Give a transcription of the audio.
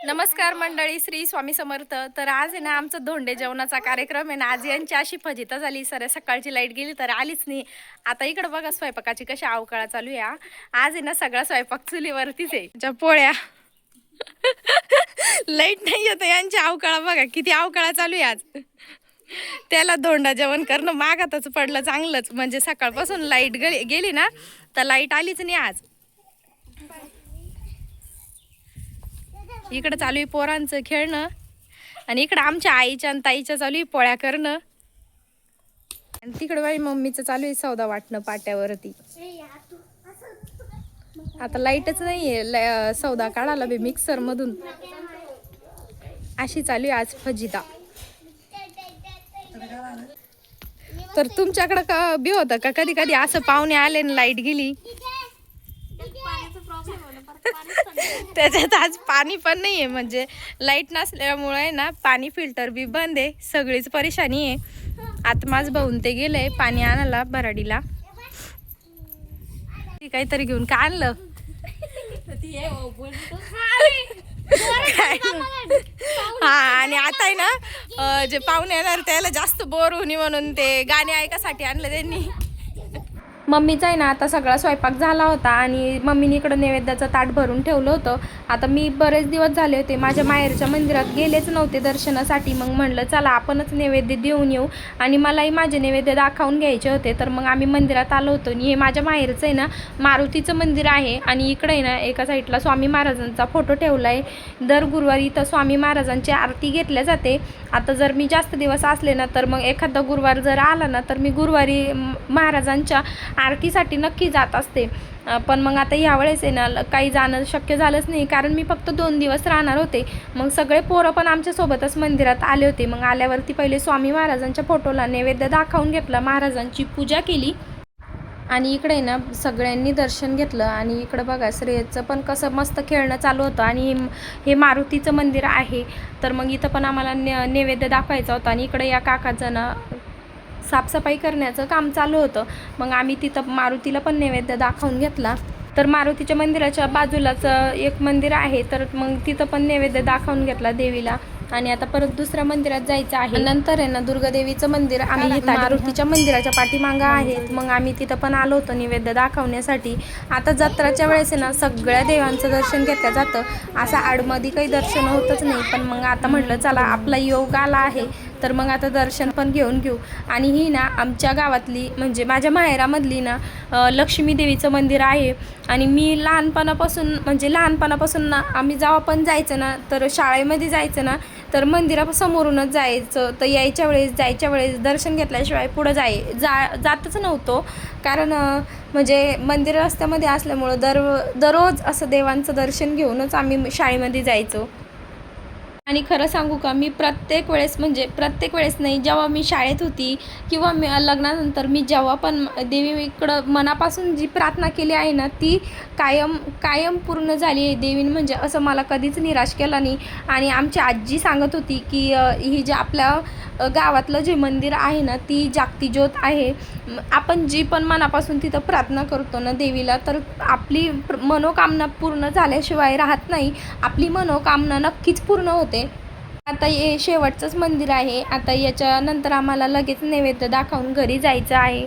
नमस्कार मंडळी, श्री स्वामी समर्थ. तर आज आहे ना आमचं धोंडे जेवणाचा कार्यक्रम आहे ना. आज यांची अशी फजिता झाली, सर सकाळची लाईट गेली तर आलीच नाही. आता इकडे बघा स्वयंपाकाची कशी अवकाळा चालू आहे. आज आहे ना सगळा स्वयंपाक चुलीवरतीच आहे. ज्या पोळ्या लाईट नाही येत, यांची अवकाळा बघा किती अवकाळा चालू आहे आज. त्याला धोंडा जेवण करणं मागातच पडलं चांगलंच. म्हणजे सकाळपासून लाईट गेली ना तर लाईट आलीच नाही आज. इकडं चालू आहे पोरांचं खेळणं आणि इकडं आमच्या आईच्या आणि ताईच्या चालू आहे पोळ्या करणं. आणि तिकडं बाई मम्मीचं चालू आहे सौदा वाटणं पाट्यावरती. आता लाईटच नाहीये, सौदा काढायला बी मिक्सर मधून. अशी चालू आहे आज फजिता. तर तुमच्याकडं का बी होतं का कधी कधी असं पाहुणे आले आणि लाईट गेली? त्याच्यात आज पाणी पण नाहीये, म्हणजे लाईट नसल्यामुळे ना पाणी फिल्टर बी बंद आहे. सगळीच परेशानी आहे. आता माझ भाऊन ते गेलंय पाणी आणायला भराडीला. काहीतरी घेऊन का आणलं? हा, आणि आता आहे ना जे पाहुणे येणार त्याला जास्त बोर होणी म्हणून ते गाणे ऐकासाठी आणलं त्यांनी. मम्मीचा आहे ना आता सगळा स्वयंपाक झाला होता आणि मम्मीने इकडं नैवेद्याचं ताट भरून ठेवलं होतं. आता मी बरेच दिवस झाले होते माझ्या माहेरच्या मंदिरात गेलेच नव्हते दर्शनासाठी. मग म्हणलं चला आपणच नैवेद्य देऊन येऊ आणि मलाही माझे नैवेद्य दाखवून घ्यायचे होते. तर मग आम्ही मंदिरात आलो होतो. आणि हे माझ्या माहेरचं आहे ना मारुतीचं मंदिर आहे आणि इकडे आहे ना एका साईडला स्वामी महाराजांचा फोटो ठेवला आहे. दर गुरुवारी इथं स्वामी महाराजांची आरती घेतल्या जाते. आता जर मी जास्त दिवस असले ना तर मग एखादा गुरुवार जर आला ना तर मी गुरुवारी महाराजांच्या आरतीसाठी नक्की जात असते. पण मग आता यावेळेस आहे ना काही जाणं शक्य झालंच नाही, कारण मी फक्त 2 दिवस राहणार होते. मग सगळे पोरं पण आमच्यासोबतच मंदिरात आले होते. मग आल्यावरती पहिले स्वामी महाराजांच्या फोटोला नैवेद्य दाखवून घेतला, महाराजांची पूजा केली आणि इकडे ना सगळ्यांनी दर्शन घेतलं. आणि इकडं बघा श्रेयसचं पण कसं मस्त खेळणं चालू होतं. आणि हे मारुतीचं मंदिर आहे तर मग इथं पण आम्हाला नैवेद्य दाखवायचा होता. आणि इकडे या काकाचं ना साफसफाई करण्याचं काम चालू होतं. मग आम्ही तिथं मारुतीला पण नैवेद्य दाखवून घेतला. तर मारुतीच्या मंदिराच्या बाजूलाच एक मंदिर आहे तर मग तिथं पण नैवेद्य दाखवून घेतला देवीला. आणि आता परत दुसऱ्या मंदिरात जायचं आहे. नंतर आहे ना दुर्गादेवीचं मंदिर आम्ही मारुतीच्या मंदिराच्या पाठीमागं आहे. मग आम्ही तिथं पण आलो होतो नैवेद्य दाखवण्यासाठी. आता जत्राच्या वेळेस आहे ना सगळ्या देवांचं दर्शन घेतलं जातं, असं आडमध्ये काही दर्शन होतच नाही. पण मग आता म्हटलं चला आपला योग आला आहे तर मग आता दर्शन पण घेऊन घेऊ. आणि ही ना आमच्या गावातली म्हणजे माझ्या माहेरामधली ना लक्ष्मी देवीचं मंदिर आहे. आणि मी लहानपणापासून ना आम्ही जेव्हा पण जायचं ना तर शाळेमध्ये जायचं ना तर मंदिरासमोरूनच जायचं. तर जायच्या वेळेस दर्शन घेतल्याशिवाय पुढं जातच नव्हतो, कारण म्हणजे मंदिर रस्त्यामध्ये असल्यामुळं दररोज असं देवांचं दर्शन घेऊनच आम्ही शाळेमध्ये जायचो. आणि खरं सांगू का, मी प्रत्येक वेळेस नाही, जेव्हा मी शाळेत होती किंवा मी लग्नानंतर मी जेव्हा पण देवीकडं मनापासून जी प्रार्थना केली आहे ना ती कायम पूर्ण झाली आहे देवीने. म्हणजे असं मला कधीच निराश केला नाही. आणि आमची आजी सांगत होती की ही जे आपल्या गावातलं जे मंदिर आहे ना ती जागती ज्योत आहे. आपण जी पण मनापासून तिथं प्रार्थना करतो ना देवीला तर आपली मनोकामना पूर्ण झाल्याशिवाय राहत नाही. आपली मनोकामना नक्कीच पूर्ण होते. आता हे शेवटचंच मंदिर आहे. आता याच्यानंतर आम्हाला लगेच नैवेद्य दाखवून घरी जायचं आहे.